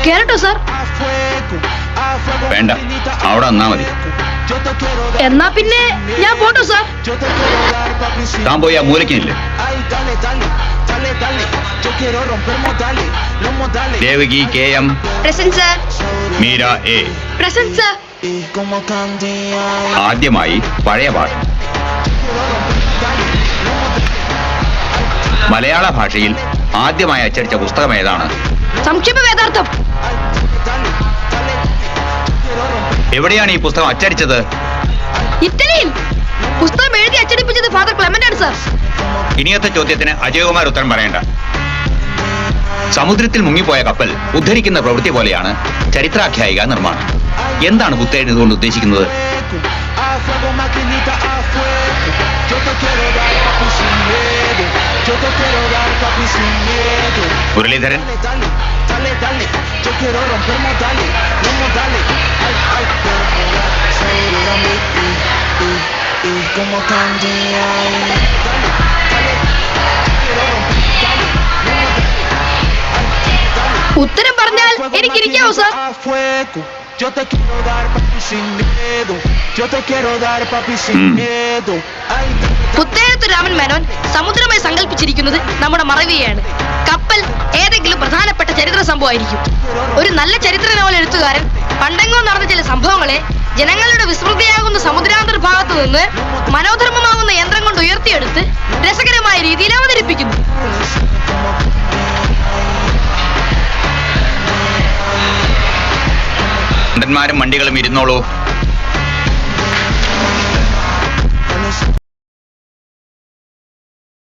കേറട്ടോ sir? വേണ്ട, അവിടെ വന്നാ മതി. എന്നാ പിന്നെ ഞാൻ പോട്ടോ സാർ? താൻ പോയി ആ മൂലക്കിനില്ലേ? Devaki KM, present sir. Meera A. Present sir. ആദ്യമായി പഴയ പാഠം. മലയാള ഭാഷയിൽ ആദ്യമായി അച്ചടിച്ച പുസ്തകം ഏതാണ്? സംക്ഷേപ വേദാർത്ഥം. എവിടെയാണ് ഈ പുസ്തകം അച്ചടിച്ചത്? ഇറ്റലിയിൽ. പുസ്തകം എഴുതി അച്ചടിപ്പിച്ചത് ഫാദർ ക്ലെമന്റ് ആണ് സാർ. ഇനിയത്തെ ചോദ്യത്തിന് അജയകുമാർ ഉത്തരം പറയേണ്ട. സമുദ്രത്തിൽ മുങ്ങിപ്പോയ കപ്പൽ ഉദ്ധരിക്കുന്ന പ്രവൃത്തി പോലെയാണ് ചരിത്രാഖ്യായിക നിർമ്മാണം. എന്താണ് പുത്തേഴ് ഇതുകൊണ്ട് ഉദ്ദേശിക്കുന്നത്? മുരളീധരൻ, ഉത്തരം പറഞ്ഞാൽ എനിക്കിരിക്കാവോ സാർ? പുത്തേഴത്ത് രാമൻ മേനോൻ സമുദ്രമായി സങ്കല്പിച്ചിരിക്കുന്നത് നമ്മുടെ മറവിയെയാണ്. കപ്പൽ ഏതെങ്കിലും പ്രധാനപ്പെട്ട ചരിത്ര സംഭവമായിരിക്കും. ഒരു നല്ല ചരിത്ര നോവൽ എഴുത്തുകാരൻ പണ്ടെങ്ങോ നടന്ന ചില സംഭവങ്ങളെ ജനങ്ങളുടെ വിസ്മൃതിയാകുന്ന സമുദ്രാന്തർ ഭാഗത്തു നിന്ന് മനോധർമ്മമാകുന്ന യന്ത്രം കൊണ്ട് ഉയർത്തിയെടുത്ത് രസകരമായ രീതിയിൽ അവതരിപ്പിക്കുന്നു. ണ്ടന്മാരും വണ്ടികളും ഇരുന്നോളൂ.